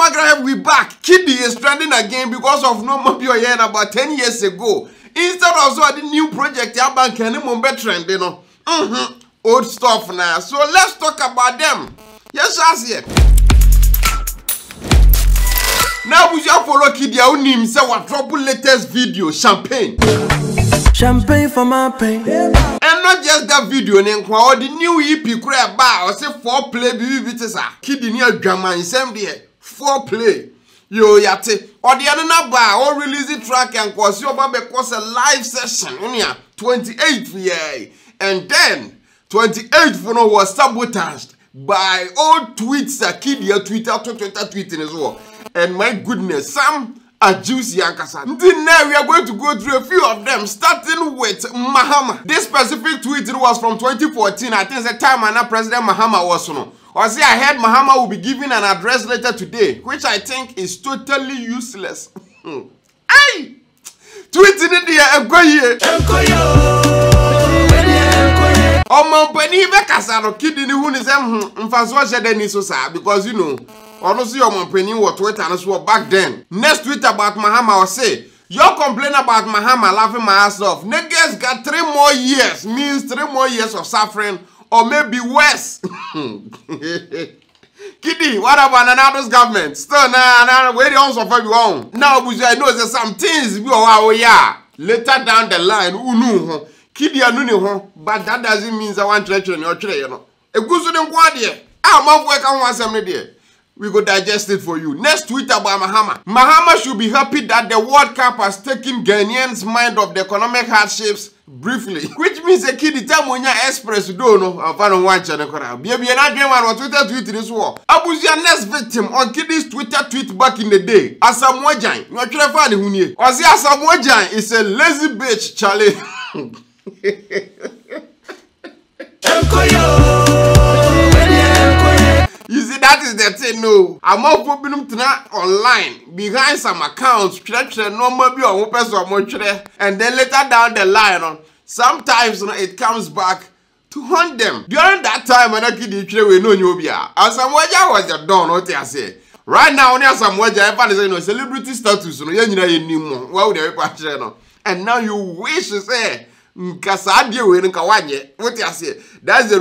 Magra, we back. Kiddy is trending again because of no more about 10 years ago. Instead of the new project, Yaban Kenny trending. Old stuff now. So let's talk about them. Yes, Asia. Now we shall follow Kiddy Unim say what drop latest video, champagne. Champagne for my pain. And not just that video, or the new EP crab bar or say 4-play BB Kiddy near drama in same day. 4-play. Yo yate. Or the other bar or release the track and cause your baby cause a live session. 28th yeah. And then 28th was sabotaged by old tweets that Kiddy Twitter tweeting as well. And my goodness, some are juicy Ankasa. Now we are going to go through a few of them, starting with Mahama. This specific tweet was from 2014. I think the time and President Mahama was on. Or say I heard Mahama will be giving an address later today, which I think is totally useless. Hey! Tweeting it here, Omo Penny Bekasaro Kiddy who is because you know, honestly, Omo Penny was Twitter and so back then. Next tweet about Mahama will say, you're complaining about Mahama laughing my ass off. Niggas got 3 more years, means 3 more years of suffering, or maybe worse. Kiddy, what about Nanado's government? Still, where the own suffer you on? Now, I know there's some things we are later down the line, who Kiddy but that doesn't mean I want to in your tray, you know. A good student, what dear? I'm work on one some day. We go digest it for you. Next tweet about Mahama. Mahama should be happy that the World Cup has taken Ghanaians' mind of the economic hardships briefly. Which means a kid tell when you express don't know if I don't want you to be an dream on Twitter tweet this war. Abuja next victim on Kiddy's Twitter tweet back in the day. Asamoah not trying to find who or see Asamoah is a lazy bitch, Charlie. You see, that is the thing, no. I'm all popping online behind some accounts, and then later down the line, sometimes it comes back to haunt them. During that time, when I kid we know Nubia, Asamoah was the dawn, what I say. Right now, Asamoah is celebrity status, and now you wish to say, that's the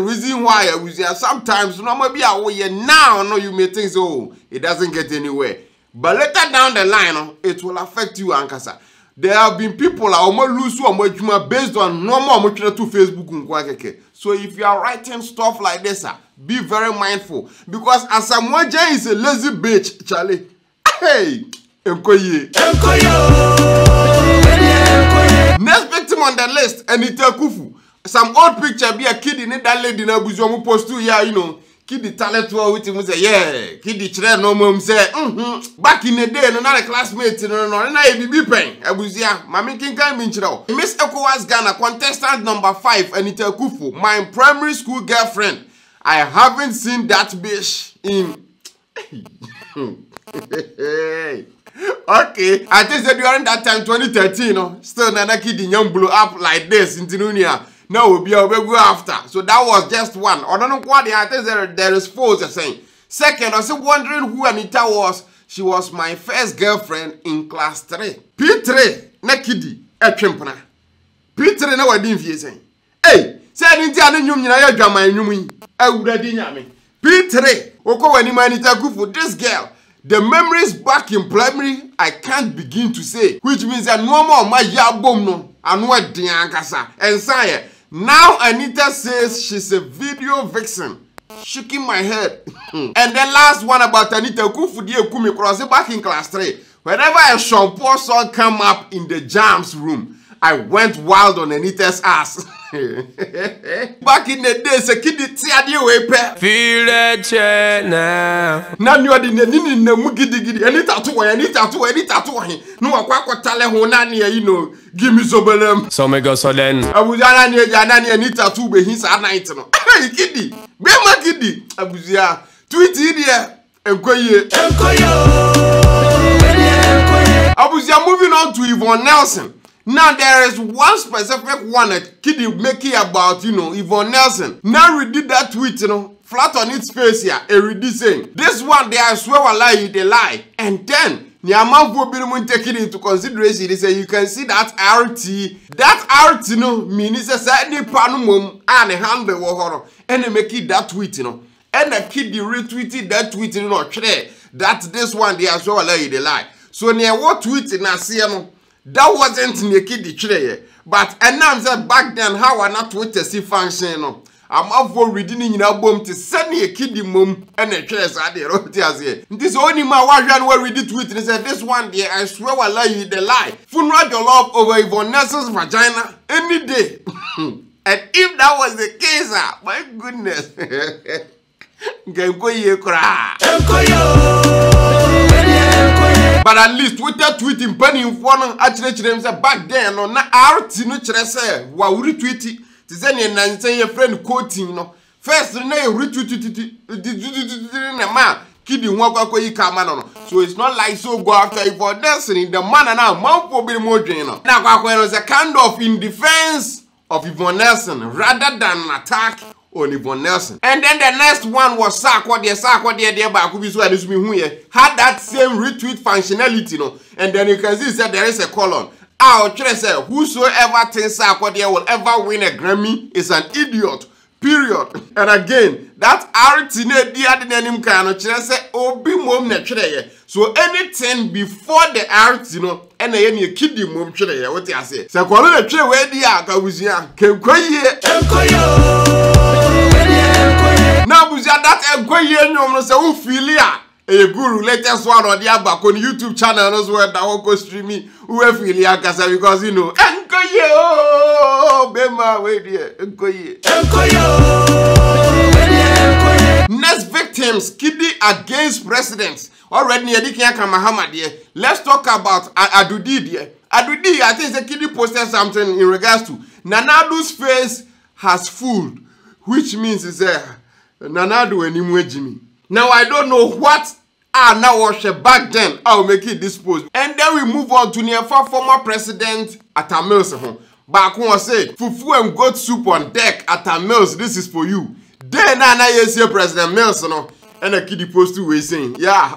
reason why I was here. Sometimes now you may think so it doesn't get anywhere, but later down the line it will affect you, Ankasa. There have been people based on normal to Facebook. So if you are writing stuff like this, be very mindful because Asamoah is a lazy bitch, Charlie. Hey, next victim on the list, Anita Kufu. Some old picture be a kid in that lady in Abuja post to yeah, you know. Kid the talent with him say, yeah, kid the children no mom say, back in the day, no not a classmate, no, be pain. Abuja, Mami King can mean Miss ECOWAS Ghana, contestant number 5, Anita Kufu, my primary school girlfriend. I haven't seen that bitch in. Okay, I think that during that time, 2013, still Nana Kid young blew up like this in Tinunia. Now we'll go after. So that was just one. I don't know what I think there is 4 saying. Second, I was wondering who Anita was. She was my first girlfriend in class 3. P3, na Kiddy, a chimpana. P3 na wadin fie saying. Hey, say Anita and you na drama in you. I would have done P3, Oko Anita Kufu, this girl. The memories back in primary, I can't begin to say. Which means that no more my yabom no. And what Diankasa. And say, now Anita says she's a video vixen. Shaking my head. And the last one about Anita Kufu Die Kumi Cross back in class 3. Whenever a shampoo song come up in the jams room, I went wild on Anita's ass. Back in the days, a kid feel that chair now. Now you are the Mugidi, any tattoo, any tattoo. No, I tell you know, give me so belem. So me go so then. I was any tattoo, but he's at night. Hey, Kiddy, be my Kiddy. I was here, tweet here, and go here. I was here moving on to Yvonne Nelson. Now there is one specific one that Kiddy making about, you know, Yvonne Nelson. Now we did that tweet, you know, flat on its face here, a reducing. This one, they I swear a lie, they lie. And then, Niamamfo Binom take it into consideration. They say you can see that RT. That RT no means a certain panumum and a handle horror. And they make it that tweet, you know. And the kid they retweeted that tweet, you know, that this one they are sure a lie, they lie. So near what tweet in a no, that wasn't near kid the tray. But and now said back then how I not Twitter see function, no. I'm up for reading in a bomb to send me a kiddy mum and a chest at the rotias here. This only my one where we did tweet and said this one day I swear I lie you the lie. Funeral your love over Yvonne Nelson's vagina any day. And if that was the case, my goodness. But at least Twitter tweeting penny in one actually said back then on art no say wa retweet. Tizeni na say your friend quoting no first na retweet na ma kidi nwa kwakwa yi ka ma no so it's not like so go after for dancing the man na manfo bi mo dwen no na kwakwa no is a kind of in defense of Yvonne Nelson rather than an attack on Yvonne Nelson. And then the next one was Sakwa there ba ku bi so anisumi hu ye had that same retweet functionality no, and then you can see that there is a column. I'll try to say, whosoever thinks Sarkodie will ever win a Grammy is an idiot. Period. And again, that RT dia de nim kan no kire say obi mom na twere ye. So anything before the RT no and na ye ne kidi mom twere ye. What you say? Say kwalo na twere we dia ka buzia. Kenkoye. Na buzia that enkoye nyom no say who feel ya. A guru latest one on the back on YouTube channel as well that will go streaming who feel yakasa because you know Enkoye Bema wait here Enkoye next victims Kidi against presidents already near the Kenya Muhammad here. Let's talk about Adudi here. Adudi, I think the Kidi posted something in regards to Nanado's face has fooled, which means is Nanado and Jimmy. Now I don't know what now was back then. I'll make it disposed. And then we move on to near former president Atta Mills. Back one say, fufu and goat soup on deck Atta Mills, this is for you. Then I see President Mills, no, and a kiddie post to we saying, yeah,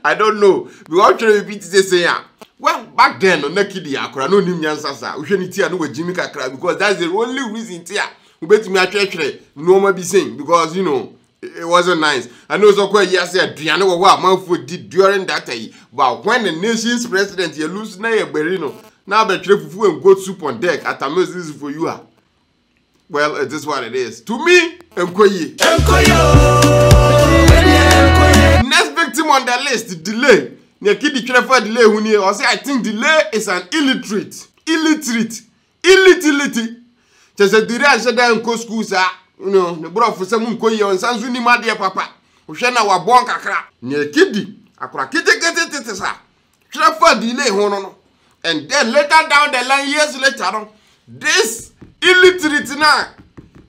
I don't know. We all try to repeat this say, yeah. Well, back then, no kiddie, akra no nim yansasa. We shouldn't hear no Jimmy Kakra because that's the only reason here. We bet me a church no more be saying because you know. It wasn't nice. I know so quite yes, Diana what man food did during that day. But when the nation's president you lose na berino, now the fufu and goat soup on deck at a this is for you. Well, it is what it is. To me, Enkoye. Next victim on the list, delay. Nekidi Trefa delay huni or say I think delay is an illiterate. Just a delay I said that in school sir. You know, the brother for some Enkoye on Sanzuni Madia Papa. Ushena wa bon kakra. Nekidi. Akura kite sa. Trefa delay hono. And then later down the line, years later, this illiterate now,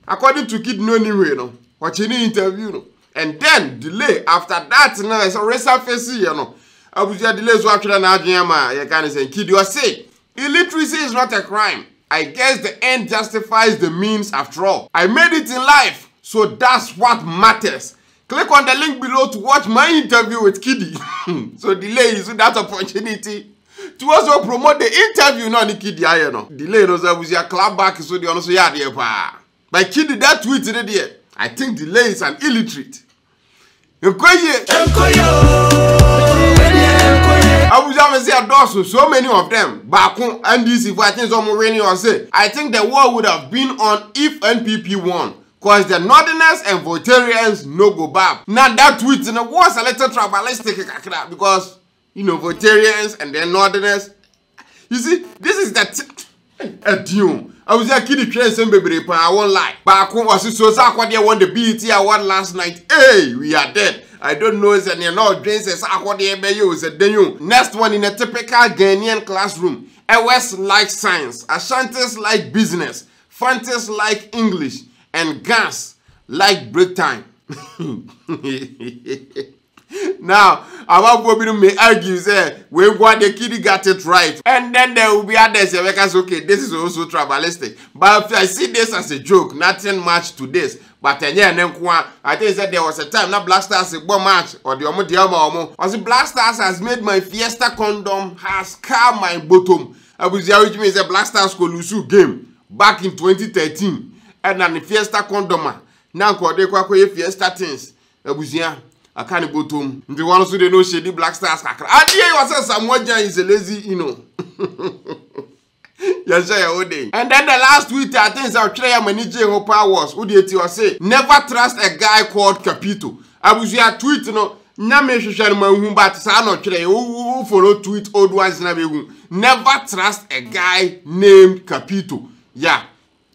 according to Kid no anyway, no, watching the interview, no, and then delay after that, now it's a resurface, you know. I was just delay so after that, you can say, Kid, you say, illiteracy is not a crime. I guess the end justifies the means after all. I made it in life, so that's what matters. Click on the link below to watch my interview with Kiddy. So delay is that opportunity to also promote the interview no Kiddy no. Delay no was your club back so the also ya there pa. By Kiddy that tweet there. I think delay is an illiterate. Enkoye. I was just say Adosu, so many of them. Bakun and this if I think someone winning or say. I think the war would have been on if NPP won. Cause the Northerners and Votarians no go back. Now that tweet was a little tribalistic because you know Votarians and then Northerners. You see, this is that a tune. I was a kid train some baby, but I won't lie. Bakun was so Sarkodie won the BET award last night. Hey, we are dead. I don't know if you're not drinks as Sarkodie is a denu. Next one in a typical Ghanaian classroom. Ewes like science, Ashantis like business, Fantas like English, and gas like break time. Now, our Bobby may argue say we got the kid got it right, and then there will be others because okay, this is also tribalistic. But if I see this as a joke, nothing much to this. But I think that there was a time that Black Stars a bomb match or the Omo or the Black Stars has made my Fiesta condom has calmed my bottom. I was which means the Black Stars go lose game back in 2013, and then the Fiesta condom now called the Fiesta things. I was I can't go to the ones who they know shady Black Stars. And here was someone is a lazy, you know. Yes, day. And then the last tweet, I think I'll try my DJ Hopa was who did you say never trust a guy called Capito. I was here tweet, you know, Name social man but Sano Trey who follow tweet old ones never trust a guy named Capito. Yeah,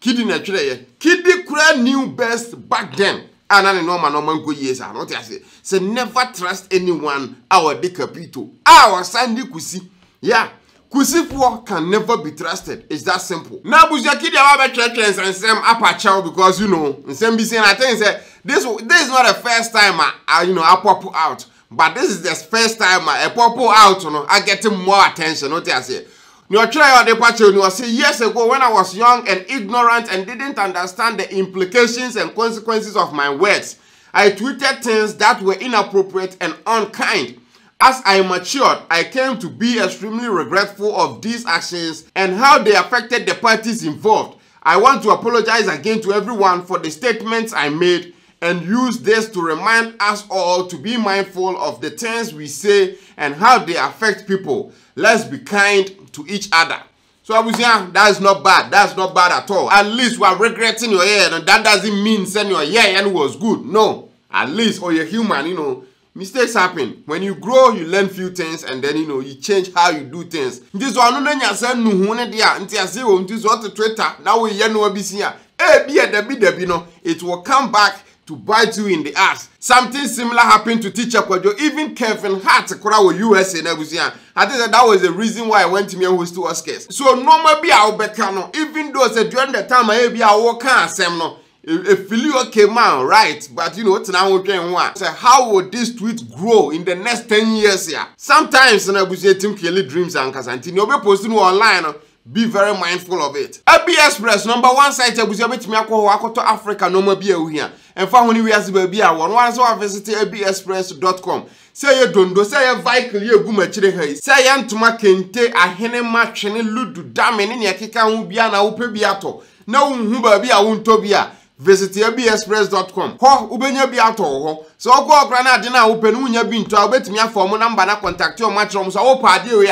kidding a tray. Kiddie Cray knew best back then. And I know my normal good years are not as say never trust anyone our de Capito. Our Sandy Kusi. Yeah. Kusifu can never be trusted. It's that simple. Now, Buzaki the Abba Churches and some Apachow because you know, and some be saying I think say this is not the first time I pop out, but this is the first time I pop out. You know, I getting more attention. What I say. You try on the patch. You say years ago when I was young and ignorant and didn't understand the implications and consequences of my words, I tweeted things that were inappropriate and unkind. As I matured, I came to be extremely regretful of these actions and how they affected the parties involved. I want to apologize again to everyone for the statements I made and use this to remind us all to be mindful of the things we say and how they affect people. Let's be kind to each other. So I was saying, that's not bad. That's not bad at all. At least we are regretting your hair, and that doesn't mean saying your hair and was good. No. At least, or you're human, you know. Mistakes happen. When you grow, you learn few things and then you change how you do things. This one no nya say no hu ne dia nti ase wo nti so to Twitter now we ye no abisia. Debi no it will come back to bite you in the ass. Something similar happened to Teacher Kwadwo, even Kevin Hart kora wo USA na abisia. I think that was the reason why I went to me and host to Oscars. So normal be our beka no even though say during the time I be a work asem no if Filio came out, right? But you know, it's now one. So how will this tweet grow in the next 10 years here? Sometimes, and I will say, Tim Kelly dreams and Casantin. You'll be posting online. Be very mindful of it. AB Express, #1 site, I will say, to Africa, no more beer here. And for when we ask baby, I want to visit abexpress.com. Say you don't do, say a vehicle, you go much. Say Antuma Kente, a hene match, and ludu dam in your kika ubiana upebiato. No, who baby, I won't tobia. Visit abexpress.com. Ho ubenya bi ato ho. So go okra na ade na open unya bi nto obetimi afom number na contact your match room so wo pa ade we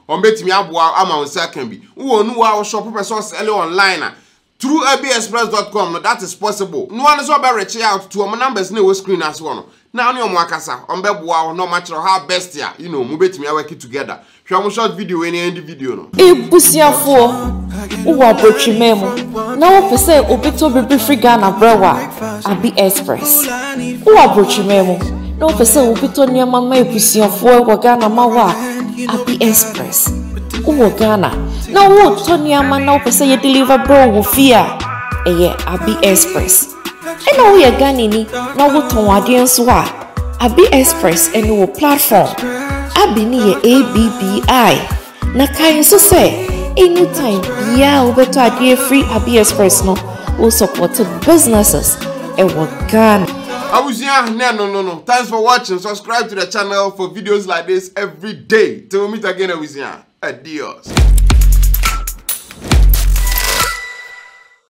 o betimi aboa ama on second bi. Wo nu wa shop person sell online through abexpress.com. No, that is possible. No one so be reach out to our numbers na we screen as one. Now ni omo akasa on be boa no match how best ya mu betimi work together. Show short video any end video no. Ebusiafo uwa bochimemo na wo pese obeto bebe free Ghana brewa Abi Express uwa bochimemo na wo pese obeto niam ma ebusiafo e Ghana mawa Abi Express uwa Ghana na wo to niam na wo pese ye deliver bro wo fia eye Abi Express e na wo ye Ghana ni na wo ton ade nso a Abi Express ene wo platform Abi ni ye ABBI na kai so say anytime yeah ubeto adie free Abi Express no will support businesses e Ghana. No. Thanks for watching. Subscribe to the channel for videos like this every day. Till we meet again, Awusia. Adios.